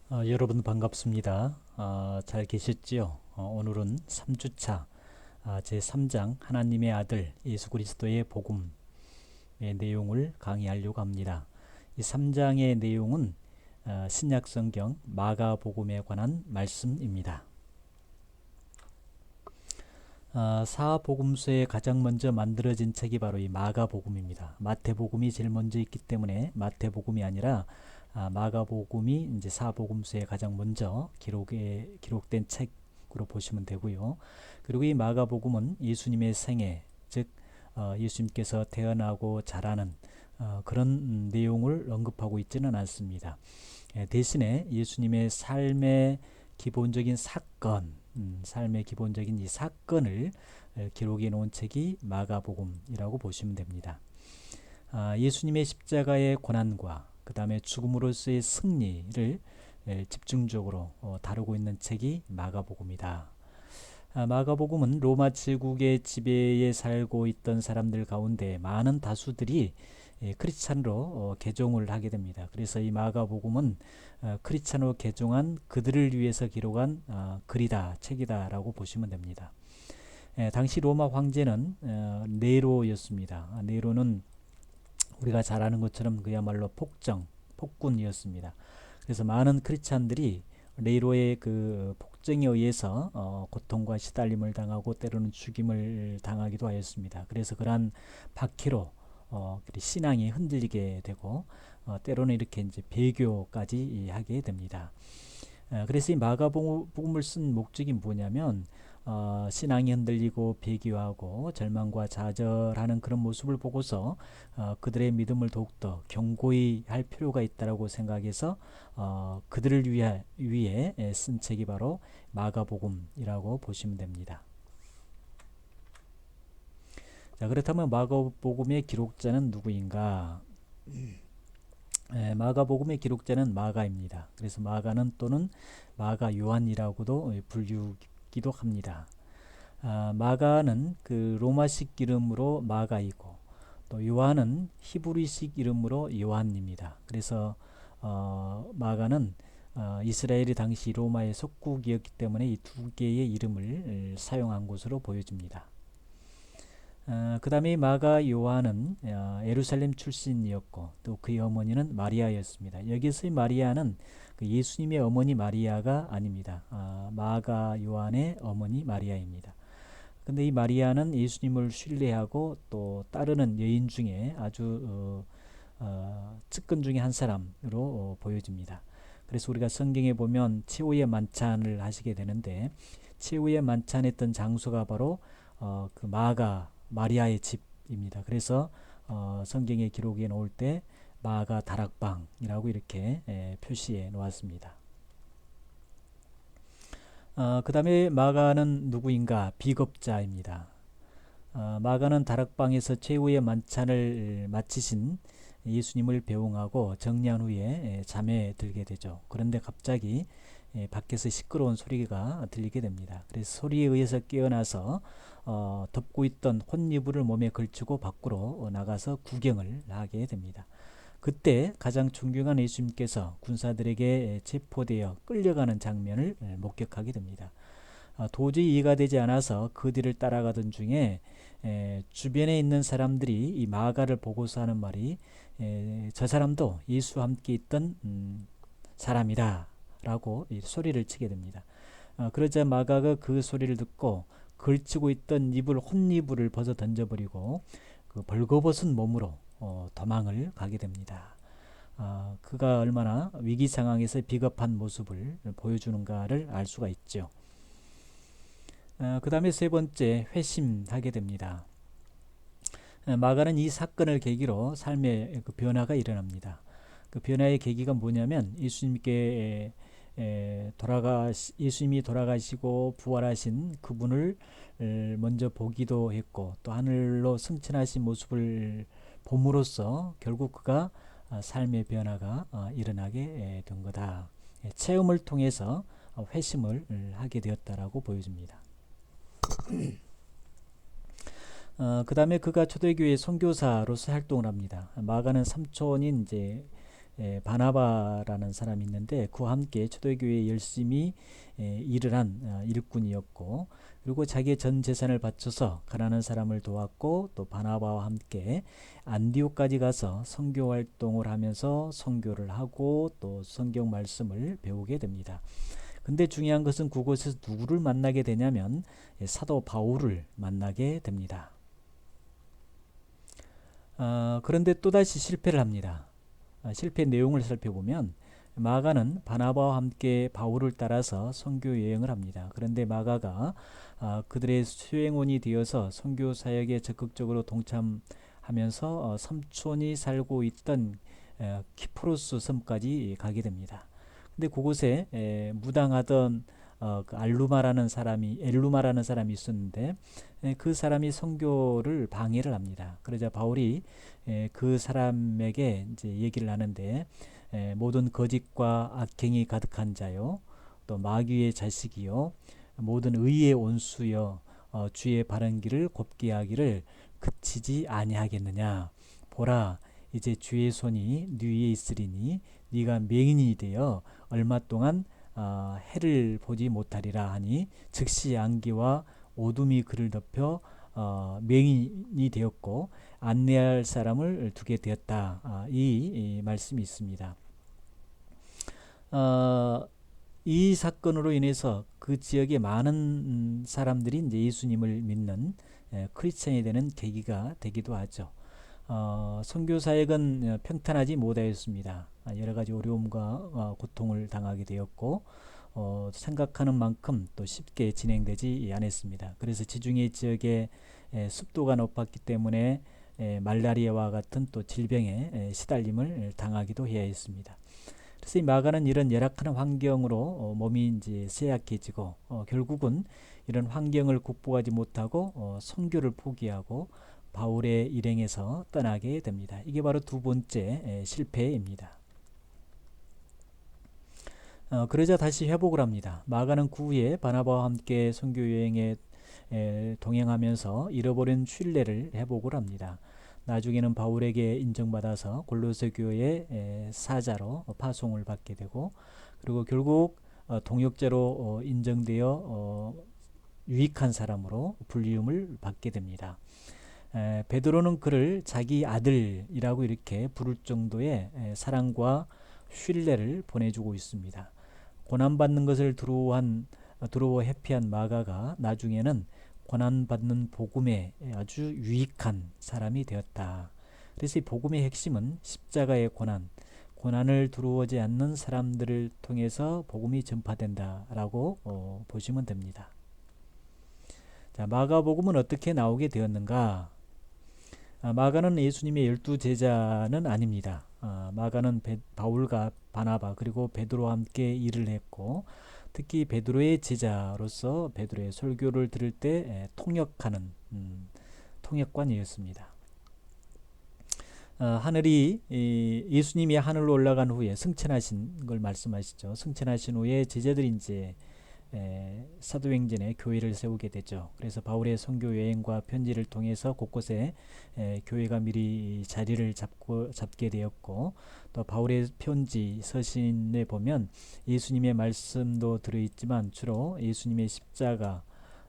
여러분 반갑습니다. 잘 계셨지요? 오늘은 3주차 제3장 하나님의 아들 예수 그리스도의 복음의 내용을 강의하려고 합니다. 이 3장의 내용은 신약 성경 마가복음에 관한 말씀입니다. 사복음서에 가장 먼저 만들어진 책이 바로 이 마가복음입니다. 마태복음이 제일 먼저 있기 때문에 마태복음이 아니라 마가복음이 이제 사복음서에 가장 먼저 기록된 책으로 보시면 되고요. 그리고 이 마가복음은 예수님의 생애, 즉 예수님께서 태어나고 자라는 그런 내용을 언급하고 있지는 않습니다. 대신에 예수님의 삶의 기본적인 사건, 삶의 기본적인 이 사건을 기록해 놓은 책이 마가복음이라고 보시면 됩니다. 예수님의 십자가의 고난과 그 다음에 죽음으로서의 승리를 집중적으로 다루고 있는 책이 마가복음이다. 마가복음은 로마 제국의 지배에 살고 있던 사람들 가운데 많은 다수들이 크리스찬으로 개종을 하게 됩니다. 그래서 이 마가복음은 크리스찬으로 개종한 그들을 위해서 기록한 글이다, 책이다라고 보시면 됩니다. 당시 로마 황제는 네로였습니다. 네로는 우리가 잘 아는 것처럼 그야말로 폭군이었습니다. 그래서 많은 크리스찬들이 네로의 그 폭정에 의해서 고통과 시달림을 당하고 때로는 죽임을 당하기도 하였습니다. 그래서 그러한 박해로 신앙이 흔들리게 되고 때로는 이렇게 이제 배교까지 하게 됩니다. 그래서 이 마가복음을 쓴 목적이 뭐냐면 신앙이 흔들리고 배교하고 절망과 좌절하는 그런 모습을 보고서 그들의 믿음을 더욱더 견고히 할 필요가 있다고 생각해서 그들을 위해 쓴 책이 바로 마가복음이라고 보시면 됩니다. 자, 그렇다면 마가복음의 기록자는 누구인가? 마가복음의 기록자는 마가입니다. 그래서 마가는 또는 마가 요한이라고도 불리기도 합니다. 마가는 그 로마식 이름으로 마가이고 또 요한은 히브리식 이름으로 요한입니다. 그래서 마가는 이스라엘이 당시 로마의 속국이었기 때문에 이 두 개의 이름을 사용한 것으로 보여집니다. 그 다음에 마가 요한은 예루살렘 출신이었고 또 그의 어머니는 마리아였습니다. 여기서의 마리아는 그 예수님의 어머니 마리아가 아닙니다. 마가 요한의 어머니 마리아입니다. 근데 이 마리아는 예수님을 신뢰하고 또 따르는 여인 중에 아주 측근 중에 한 사람으로 보여집니다. 그래서 우리가 성경에 보면 최후의 만찬을 하시게 되는데 최후의 만찬했던 장소가 바로 그 마리아의 집입니다. 그래서 성경의 기록에 놓을 때 마가 다락방이라고 이렇게 표시해 놓았습니다. 그 다음에 마가는 누구인가? 비겁자입니다. 마가는 다락방에서 최후의 만찬을 마치신 예수님을 배웅하고 정리한 후에 잠에 들게 되죠. 그런데 갑자기 밖에서 시끄러운 소리가 들리게 됩니다. 그래서 소리에 의해서 깨어나서 덮고 있던 혼이불을 몸에 걸치고 밖으로 나가서 구경을 하게 됩니다. 그때 가장 존경한 예수님께서 군사들에게 체포되어 끌려가는 장면을 목격하게 됩니다. 도저히 이해가 되지 않아서 그 뒤를 따라가던 중에 주변에 있는 사람들이 이 마가를 보고서 하는 말이 저 사람도 예수와 함께 있던 사람이다 라고 소리를 치게 됩니다. 그러자 마가가 그 소리를 듣고 걸치고 있던 혼이불을 벗어 던져버리고 그 벌거벗은 몸으로 도망을 가게 됩니다. 그가 얼마나 위기 상황에서 비겁한 모습을 보여주는가를 알 수가 있죠. 그 다음에 세 번째, 회심하게 됩니다. 마가는 이 사건을 계기로 삶의 그 변화가 일어납니다. 그 변화의 계기가 뭐냐면 예수님이 돌아가시고 부활하신 그분을 먼저 보기도 했고 또 하늘로 승천하신 모습을 봄으로써 결국 그가 삶의 변화가 일어나게 된 거다. 체험을 통해서 회심을 하게 되었다라고 보여집니다. 그 다음에 그가 초대교회 선교사로서 활동을 합니다. 마가는 삼촌인 이제 바나바라는 사람이 있는데 그와 함께 초대교회에 열심히 일을 한 일꾼이었고, 그리고 자기의 전 재산을 바쳐서 가난한 사람을 도왔고, 또 바나바와 함께 안디옥까지 가서 선교 활동을 하면서 선교를 하고 또 성경 말씀을 배우게 됩니다. 근데 중요한 것은 그곳에서 누구를 만나게 되냐면 사도 바울을 만나게 됩니다. 그런데 또다시 실패를 합니다. 실패 내용을 살펴보면 마가는 바나바와 함께 바울을 따라서 선교 여행을 합니다. 그런데 마가가 그들의 수행원이 되어서 선교 사역에 적극적으로 동참하면서 삼촌이 살고 있던 키프로스 섬까지 가게 됩니다. 근데 그곳에 무당하던 그 엘루마라는 사람이 있었는데 그 사람이 선교를 방해를 합니다. 그러자 바울이 그 사람에게 이제 얘기를 하는데, 모든 거짓과 악행이 가득한 자요, 또 마귀의 자식이요, 모든 의의 온수여, 주의 바른 길을 곱게 하기를 그치지 아니하겠느냐. 보라, 이제 주의 손이 네 위에 있으리니 네가 맹인이 되어 얼마 동안 해를 보지 못하리라 하니, 즉시 안개와 어둠이 그를 덮여 맹인이 되었고 안내할 사람을 두게 되었다. 이 말씀이 있습니다. 이 사건으로 인해서 그 지역의 많은 사람들이 이제 예수님을 믿는 크리스천이 되는 계기가 되기도 하죠. 선교 사역은 평탄하지 못하였습니다. 여러 가지 어려움과 고통을 당하게 되었고, 생각하는 만큼 또 쉽게 진행되지 않았습니다. 그래서 지중해 지역에 습도가 높았기 때문에 말라리아와 같은 또 질병에 시달림을 당하기도 해야 했습니다. 그래서 이 마가는 이런 열악한 환경으로 몸이 이제 쇠약해지고 결국은 이런 환경을 극복하지 못하고 선교를 포기하고 바울의 일행에서 떠나게 됩니다. 이게 바로 두 번째 실패입니다. 그러자 다시 회복을 합니다. 마가는 그 후에 바나바와 함께 선교 여행에 동행하면서 잃어버린 신뢰를 회복을 합니다. 나중에는 바울에게 인정받아서 골로새 교회의 사자로 파송을 받게 되고, 그리고 결국 동역자로 인정되어 유익한 사람으로 불리움을 받게 됩니다. 베드로는 그를 자기 아들이라고 이렇게 부를 정도의 사랑과 신뢰를 보내주고 있습니다. 고난받는 것을 두려워 회피한 마가가 나중에는 고난받는 복음에 아주 유익한 사람이 되었다. 그래서 이 복음의 핵심은 십자가의 고난을 두려워하지 않는 사람들을 통해서 복음이 전파된다라고 보시면 됩니다. 자, 마가복음은 어떻게 나오게 되었는가? 마가는 예수님의 12제자는 아닙니다. 마가는 바울과 바나바 그리고 베드로와 함께 일을 했고, 특히 베드로의 제자로서 베드로의 설교를 들을 때 통역하는 통역관이었습니다. 예수님이 하늘로 올라간 후에 승천하신 걸 말씀하시죠. 승천하신 후에 제자들이 이제 사도행전에 교회를 세우게 되죠. 그래서 바울의 선교 여행과 편지를 통해서 곳곳에 교회가 미리 자리를 잡게 되었고, 또 바울의 편지 서신에 보면 예수님의 말씀도 들어있지만 주로 예수님의 십자가,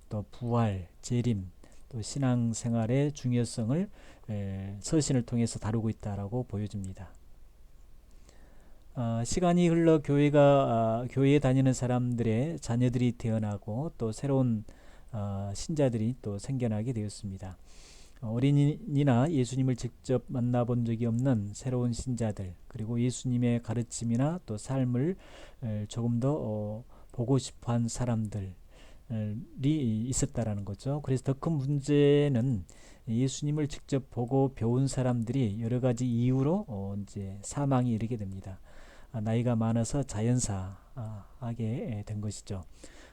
또 부활, 재림, 또 신앙생활의 중요성을 서신을 통해서 다루고 있다라고 보여집니다. 시간이 흘러 교회에 다니는 사람들의 자녀들이 태어나고 또 새로운 신자들이 또 생겨나게 되었습니다. 어린이나 예수님을 직접 만나본 적이 없는 새로운 신자들, 그리고 예수님의 가르침이나 또 삶을 조금 더 보고 싶어한 사람들이 있었다라는 거죠. 그래서 더 큰 문제는 예수님을 직접 보고 배운 사람들이 여러 가지 이유로 이제 사망에 이르게 됩니다. 나이가 많아서 자연사하게 된 것이죠.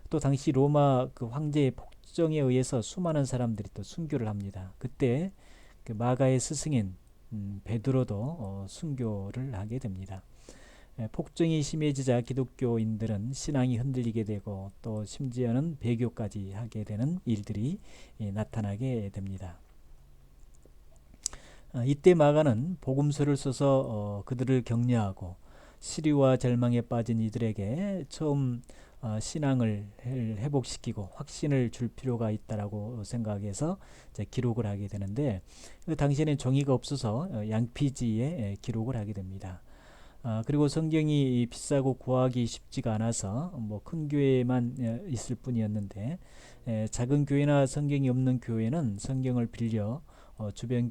또 당시 로마 그 황제의 폭정에 의해서 수많은 사람들이 또 순교를 합니다. 그때 그 마가의 스승인 베드로도 순교를 하게 됩니다. 폭정이 심해지자 기독교인들은 신앙이 흔들리게 되고 또 심지어는 배교까지 하게 되는 일들이 나타나게 됩니다. 이때 마가는 복음서를 써서 그들을 격려하고 시리와 절망에 빠진 이들에게 처음 신앙을 회복시키고 확신을 줄 필요가 있다라고 생각해서 이제 기록을 하게 되는데, 그 당시에는 종이가 없어서 양피지에 기록을 하게 됩니다. 그리고 성경이 비싸고 구하기 쉽지가 않아서 뭐 큰 교회만 있을 뿐이었는데, 작은 교회나 성경이 없는 교회는 성경을 빌려 주변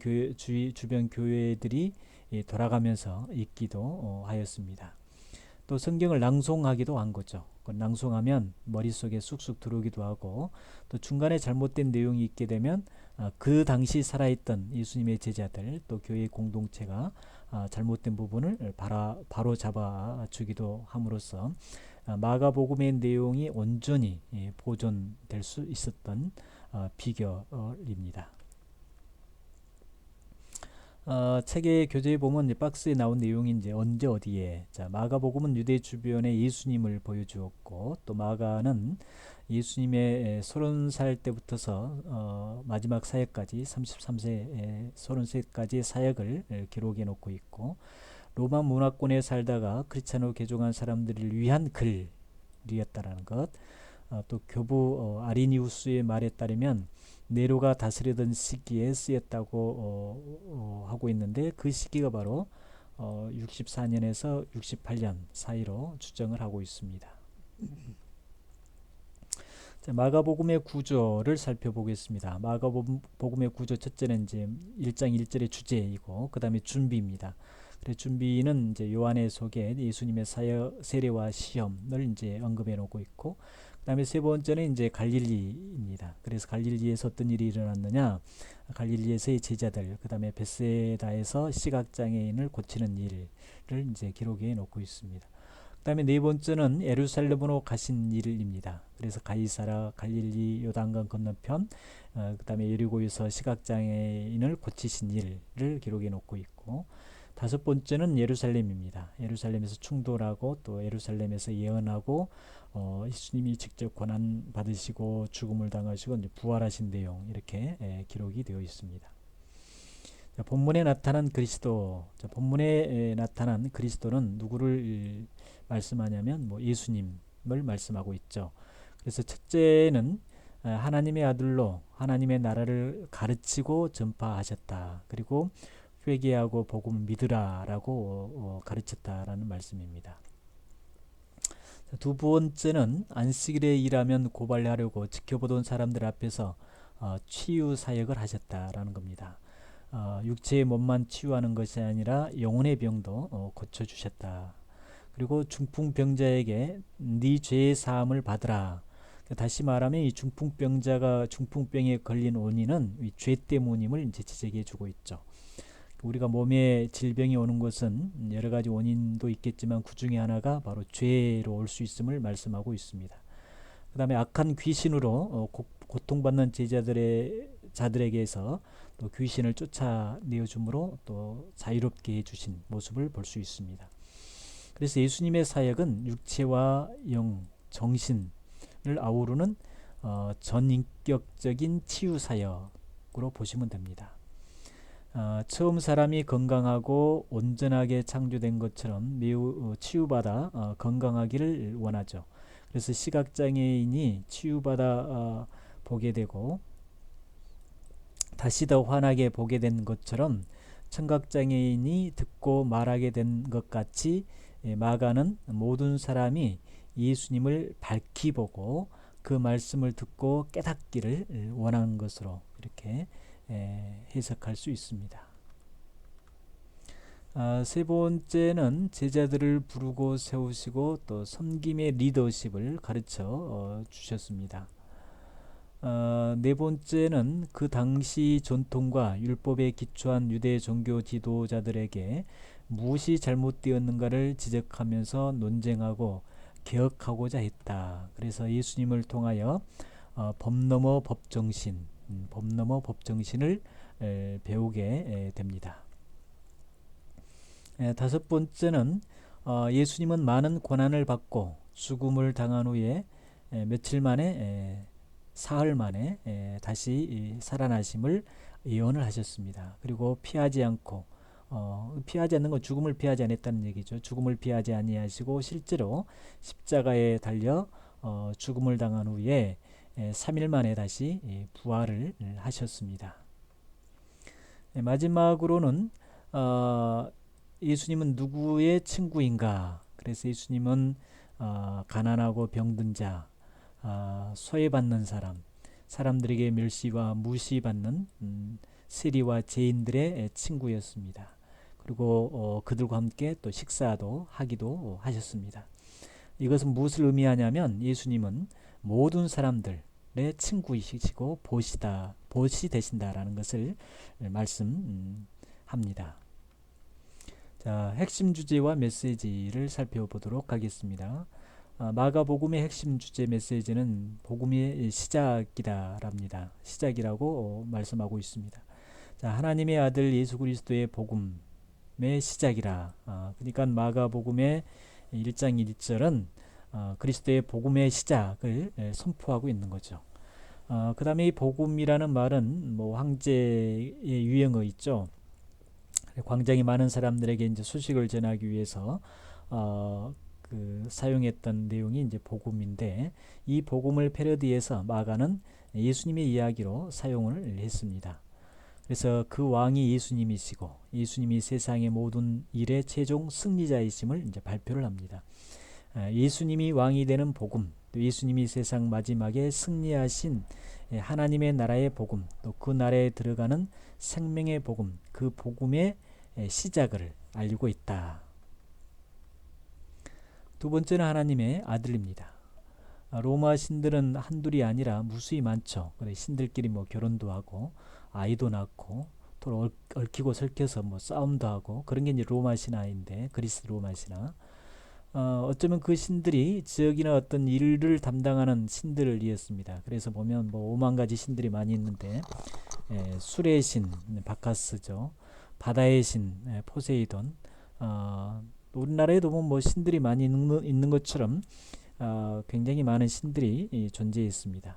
교회들이 돌아가면서 읽기도 하였습니다. 또 성경을 낭송하기도 한 거죠. 낭송하면 머릿속에 쑥쑥 들어오기도 하고, 또 중간에 잘못된 내용이 있게 되면 그 당시 살아있던 예수님의 제자들 또 교회 공동체가 잘못된 부분을 바로 잡아주기도 함으로써 마가복음의 내용이 온전히 보존될 수 있었던 비결입니다. 책의 교재에 보면 이제 박스에 나온 내용이 이제 언제 어디에, 자, 마가복음은 유대 주변에 예수님을 보여주었고, 또 마가는 예수님의 30살 때부터서 마지막 사역까지 33세 33까지의 사역을 기록해 놓고 있고, 로마 문화권에 살다가 크리스찬으로 개종한 사람들을 위한 글이었다라는 것, 또 교부 아리니우스의 말에 따르면 네로가 다스리던 시기에 쓰였다고 하고 있는데, 그 시기가 바로 64년에서 68년 사이로 추정을 하고 있습니다. 자, 마가복음의 구조를 살펴보겠습니다. 마가복음의 구조, 첫째는 이제 1장 1절의 주제이고, 그 다음에 준비입니다. 그래서 준비는 이제 요한의 소개, 예수님의 사역, 세례와 시험을 이제 언급해 놓고 있고, 그 다음에 세 번째는 이제 갈릴리입니다. 그래서 갈릴리에서 어떤 일이 일어났느냐, 갈릴리에서의 제자들, 그 다음에 벳세다에서 시각장애인을 고치는 일을 이제 기록해 놓고 있습니다. 그 다음에 네 번째는 예루살렘으로 가신 일입니다. 그래서 가이사라, 갈릴리, 요단강 건너편, 그 다음에 여리고에서 시각장애인을 고치신 일을 기록해 놓고 있고, 다섯 번째는 예루살렘입니다. 예루살렘에서 충돌하고 또 예루살렘에서 예언하고 예수님이 직접 고난 받으시고 죽음을 당하시고 이제 부활하신 내용, 이렇게 기록이 되어 있습니다. 자, 본문에 나타난 그리스도, 본문에 나타난 그리스도는 누구를 말씀하냐면 예수님을 말씀하고 있죠. 그래서 첫째는 하나님의 아들로 하나님의 나라를 가르치고 전파하셨다. 그리고 회개하고 복음을 믿으라라고 가르쳤다라는 말씀입니다. 두 번째는 안식일에 일하면 고발하려고 지켜보던 사람들 앞에서 치유 사역을 하셨다라는 겁니다. 육체의 몸만 치유하는 것이 아니라 영혼의 병도 고쳐주셨다. 그리고 중풍병자에게 네 죄의 사함을 받으라. 다시 말하면 이 중풍병에 걸린 원인은 이 죄 때문임을 이제 지적해 주고 있죠. 우리가 몸에 질병이 오는 것은 여러 가지 원인도 있겠지만 그 중에 하나가 바로 죄로 올 수 있음을 말씀하고 있습니다. 그 다음에 악한 귀신으로 고통받는 자들에게서 또 귀신을 쫓아내어 주므로 또 자유롭게 해주신 모습을 볼 수 있습니다. 그래서 예수님의 사역은 육체와 영, 정신을 아우르는 전인격적인 치유 사역으로 보시면 됩니다. 처음 사람이 건강하고 온전하게 창조된 것처럼 매우 치유받아 건강하기를 원하죠. 그래서 시각장애인이 치유받아 보게 되고 다시 더 환하게 보게 된 것처럼 청각장애인이 듣고 말하게 된 것 같이 마가는 모든 사람이 예수님을 밝히 보고 그 말씀을 듣고 깨닫기를 원하는 것으로 이렇게 해석할 수 있습니다. 세 번째는 제자들을 부르고 세우시고 또 섬김의 리더십을 가르쳐 주셨습니다. 네 번째는 그 당시 전통과 율법에 기초한 유대 종교 지도자들에게 무엇이 잘못되었는가를 지적하면서 논쟁하고 개혁하고자 했다. 그래서 예수님을 통하여 법 넘어 법정신을 배우게 됩니다. 다섯 번째는 예수님은 많은 고난을 받고 죽음을 당한 후에 며칠 만에 사흘 만에 다시 살아나심을 예언을 하셨습니다. 그리고 피하지 않고 피하지 않는 건 죽음을 피하지 않았다는 얘기죠. 죽음을 피하지 아니하시고 실제로 십자가에 달려 죽음을 당한 후에 3일 만에 다시 부활을 하셨습니다. 마지막으로는 예수님은 누구의 친구인가? 그래서 예수님은 가난하고 병든 자, 소외받는 사람, 사람들에게 멸시와 무시받는 세리와 죄인들의 친구였습니다. 그리고 그들과 함께 또 식사도 하기도 하셨습니다. 이것은 무엇을 의미하냐면 예수님은 모든 사람들의 친구이시고 보시 되신다라는 것을 말씀합니다. 자, 핵심 주제와 메시지를 살펴보도록 하겠습니다. 마가복음의 핵심 주제 메시지는 복음의 시작이다랍니다. 시작이라고 말씀하고 있습니다. 자, 하나님의 아들 예수 그리스도의 복음의 시작이라. 그러니까 마가복음의 1장 1절은 그리스도의 복음의 시작을 선포하고 있는 거죠. 그 다음에 이 복음이라는 말은 뭐 황제의 유행어 있죠. 광장이 많은 사람들에게 이제 소식을 전하기 위해서 사용했던 내용이 이제 복음인데, 이 복음을 패러디해서 마가는 예수님의 이야기로 사용을 했습니다. 그래서 그 왕이 예수님이시고 예수님이 세상의 모든 일의 최종 승리자이심을 이제 발표를 합니다. 예수님이 왕이 되는 복음, 또 예수님이 세상 마지막에 승리하신 하나님의 나라의 복음, 또 그 나라에 들어가는 생명의 복음, 그 복음의 시작을 알리고 있다. 두 번째는 하나님의 아들입니다. 로마 신들은 한둘이 아니라 무수히 많죠. 신들끼리 뭐 결혼도 하고 아이도 낳고 또 얽히고 설켜서 뭐 싸움도 하고 그런 게 이제 로마 신화인데, 그리스 로마 신화. 어쩌면 그 신들이 지역이나 어떤 일을 담당하는 신들을 이었습니다. 그래서 보면 뭐 5만 가지 신들이 많이 있는데, 술의 신 바카스죠. 바다의 신 포세이돈. 우리나라에도 뭐 신들이 많이 있는 것처럼 굉장히 많은 신들이 존재했습니다.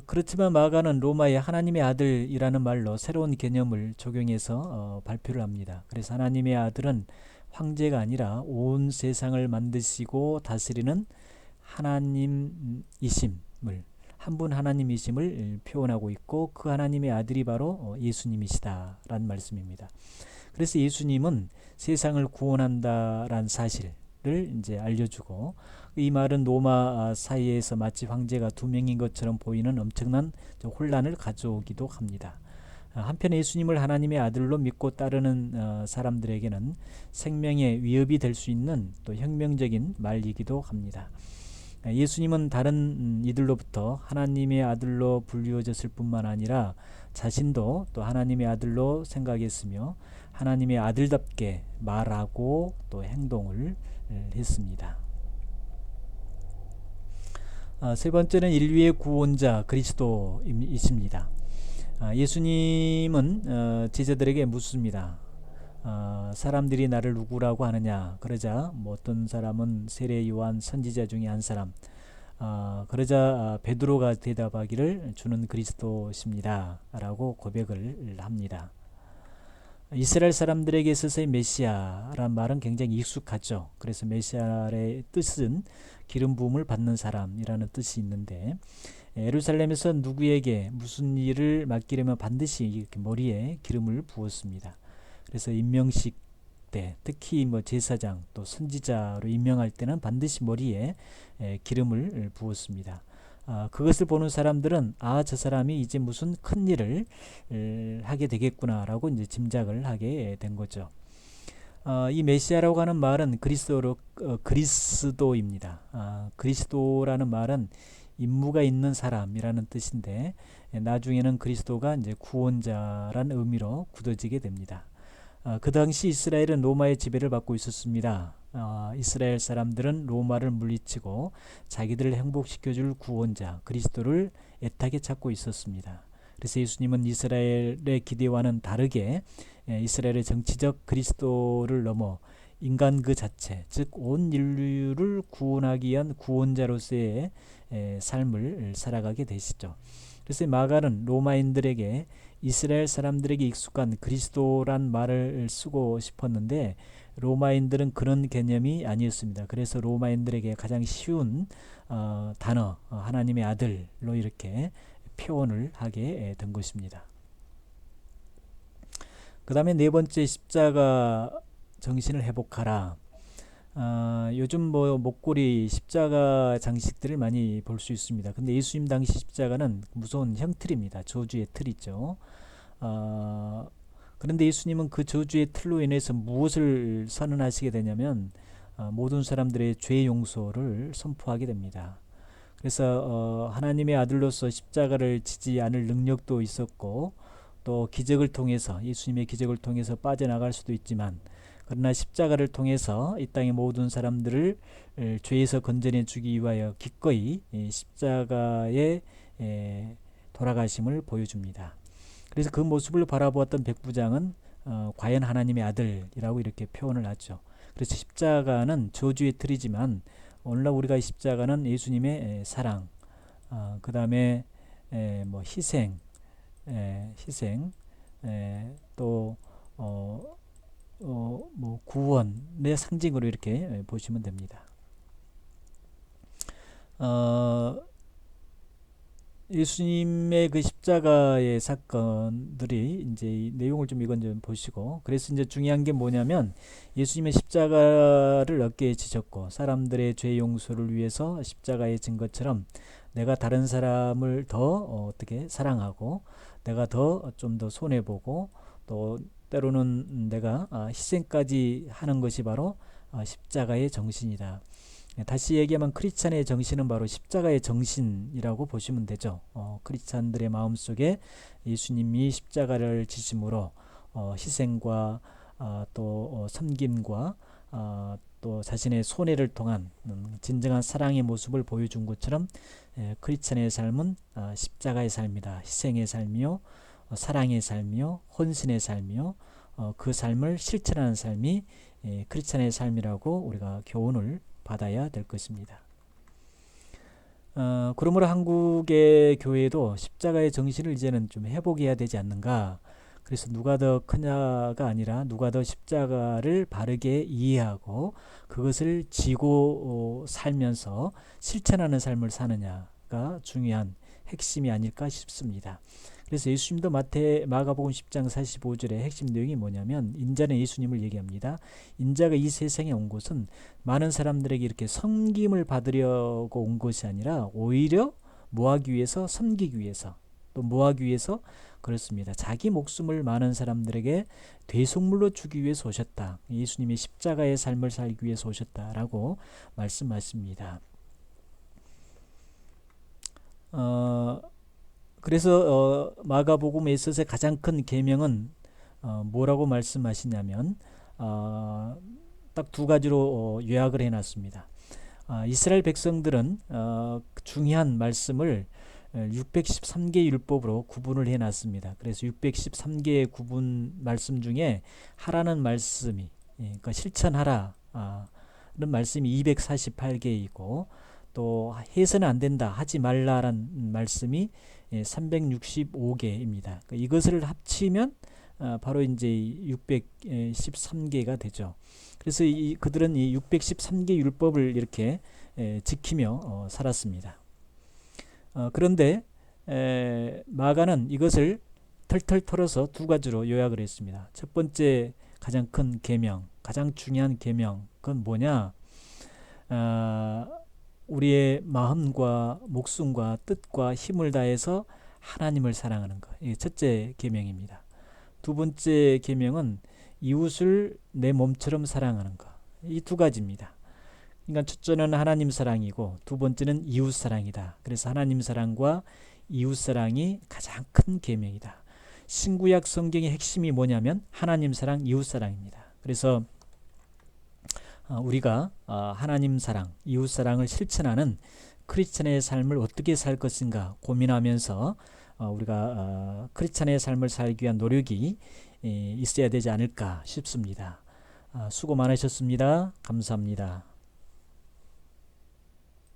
그렇지만 마가는 로마의 하나님의 아들이라는 말로 새로운 개념을 적용해서 발표를 합니다. 그래서 하나님의 아들은 황제가 아니라 온 세상을 만드시고 다스리는 하나님이심을, 한 분 하나님이심을 표현하고 있고, 그 하나님의 아들이 바로 예수님이시다라는 말씀입니다. 그래서 예수님은 세상을 구원한다라는 사실을 이제 알려주고, 이 말은 로마 사이에서 마치 황제가 두 명인 것처럼 보이는 엄청난 혼란을 가져오기도 합니다. 한편 예수님을 하나님의 아들로 믿고 따르는 사람들에게는 생명의 위협이 될 수 있는 또 혁명적인 말이기도 합니다. 예수님은 다른 이들로부터 하나님의 아들로 불리워졌을 뿐만 아니라 자신도 또 하나님의 아들로 생각했으며 하나님의 아들답게 말하고 또 행동을 했습니다. 세 번째는 인류의 구원자 그리스도이십니다. 예수님은 제자들에게 묻습니다. 사람들이 나를 누구라고 하느냐? 그러자 뭐 어떤 사람은 세례 요한 선지자 중에 한 사람, 그러자 베드로가 대답하기를 주는 그리스도십니다 라고 고백을 합니다. 이스라엘 사람들에게 있어서의 메시아란 말은 굉장히 익숙하죠. 그래서 메시아의 뜻은 기름 부음을 받는 사람이라는 뜻이 있는데, 예루살렘에서 누구에게 무슨 일을 맡기려면 반드시 이렇게 머리에 기름을 부었습니다. 그래서 임명식 때, 특히 뭐 제사장 또 선지자로 임명할 때는 반드시 머리에 기름을 부었습니다. 그것을 보는 사람들은 저 사람이 이제 무슨 큰 일을 하게 되겠구나라고 이제 짐작을 하게 된 거죠. 이 메시아라고 하는 말은 그리스도입니다. 그리스도라는 말은 임무가 있는 사람이라는 뜻인데, 나중에는 그리스도가 이제 구원자라는 의미로 굳어지게 됩니다. 그 당시 이스라엘은 로마의 지배를 받고 있었습니다. 이스라엘 사람들은 로마를 물리치고 자기들을 행복시켜줄 구원자 그리스도를 애타게 찾고 있었습니다. 그래서 예수님은 이스라엘의 기대와는 다르게 이스라엘의 정치적 그리스도를 넘어 인간 그 자체, 즉 온 인류를 구원하기 위한 구원자로서의 삶을 살아가게 되시죠. 그래서 마가는 로마인들에게 이스라엘 사람들에게 익숙한 그리스도란 말을 쓰고 싶었는데 로마인들은 그런 개념이 아니었습니다. 그래서 로마인들에게 가장 쉬운 단어 하나님의 아들로 이렇게 표현을 하게 된 것입니다. 그 다음에 네 번째, 십자가 정신을 회복하라. 요즘 뭐 목걸이 십자가 장식들을 많이 볼 수 있습니다. 근데 예수님 당시 십자가는 무서운 형틀입니다. 저주의 틀이죠. 그런데 예수님은 그 저주의 틀로 인해서 무엇을 선언하시게 되냐면 모든 사람들의 죄 용서를 선포하게 됩니다. 그래서 하나님의 아들로서 십자가를 지지 않을 능력도 있었고 또 기적을 통해서, 예수님의 기적을 통해서 빠져나갈 수도 있지만, 그러나 십자가를 통해서 이 땅의 모든 사람들을 죄에서 건져내 주기 위하여 기꺼이 십자가의 돌아가심을 보여줍니다. 그래서 그 모습을 바라보았던 백부장은 과연 하나님의 아들이라고 이렇게 표현을 하죠. 그래서 십자가는 저주의 틀이지만 오늘날 우리가 십자가는 예수님의 사랑, 그 다음에 뭐 희생, 또 뭐 구원의 상징으로 이렇게 보시면 됩니다. 예수님의 그 십자가의 사건들이 이제 이 내용을 이건 좀 보시고, 그래서 이제 중요한 게 뭐냐면 예수님의 십자가를 어깨에 지셨고 사람들의 죄 용서를 위해서 십자가에 진 것처럼 내가 다른 사람을 더 어떻게 사랑하고 내가 좀 더 손해 보고 또 때로는 내가 희생까지 하는 것이 바로 십자가의 정신이다. 다시 얘기하면 크리스찬의 정신은 바로 십자가의 정신이라고 보시면 되죠. 크리스찬들의 마음속에 예수님이 십자가를 지심으로 희생과 또 섬김과 또 자신의 손해를 통한 진정한 사랑의 모습을 보여준 것처럼 크리스찬의 삶은 십자가의 삶이다. 희생의 삶이요, 사랑의 삶이요, 헌신의 삶이요, 그 삶을 실천하는 삶이 크리스찬의 삶이라고 우리가 교훈을 받아야 될 것입니다. 그러므로 한국의 교회도 십자가의 정신을 이제는 좀 회복해야 되지 않는가. 그래서 누가 더 크냐가 아니라 누가 더 십자가를 바르게 이해하고 그것을 지고 살면서 실천하는 삶을 사느냐가 중요한 핵심이 아닐까 싶습니다. 그래서 예수님도 마가복음 10장 45절의 핵심 내용이 뭐냐면 인자는 예수님을 얘기합니다. 인자가 이 세상에 온 것은 많은 사람들에게 이렇게 섬김을 받으려고 온 것이 아니라 오히려 뭐하기 위해서? 섬기기 위해서. 또 뭐하기 위해서? 그렇습니다. 자기 목숨을 많은 사람들에게 대속물로 주기 위해서 오셨다. 예수님이 십자가의 삶을 살기 위해서 오셨다라고 말씀하십니다. 그래서 마가복음에 있어서 가장 큰 계명은 뭐라고 말씀하시냐면 딱 두 가지로 요약을 해놨습니다. 이스라엘 백성들은 중요한 말씀을 613개 율법으로 구분을 해놨습니다. 그래서 613개의 구분 말씀 중에 하라는 말씀이, 그러니까 실천하라는 말씀이 248개이고 또 해서는 안 된다, 하지 말라라는 말씀이 365개입니다. 그러니까 이것을 합치면 바로 이제 613개가 되죠. 그래서 그들은 이 613개 율법을 이렇게 지키며 살았습니다. 그런데 마가는 이것을 털털 털어서 두 가지로 요약을 했습니다. 첫 번째 가장 큰 계명, 가장 중요한 계명, 그건 뭐냐? 우리의 마음과 목숨과 뜻과 힘을 다해서 하나님을 사랑하는 것. 이게 첫째 계명입니다. 두 번째 계명은 이웃을 내 몸처럼 사랑하는 것. 이 두 가지입니다. 그러니까 첫째는 하나님 사랑이고 두 번째는 이웃 사랑이다. 그래서 하나님 사랑과 이웃 사랑이 가장 큰 계명이다. 신구약 성경의 핵심이 뭐냐면 하나님 사랑, 이웃 사랑입니다. 그래서 우리가 하나님 사랑, 이웃 사랑을 실천하는 크리스찬의 삶을 어떻게 살 것인가 고민하면서 우리가 크리스찬의 삶을 살기 위한 노력이 있어야 되지 않을까 싶습니다. 수고 많으셨습니다. 감사합니다.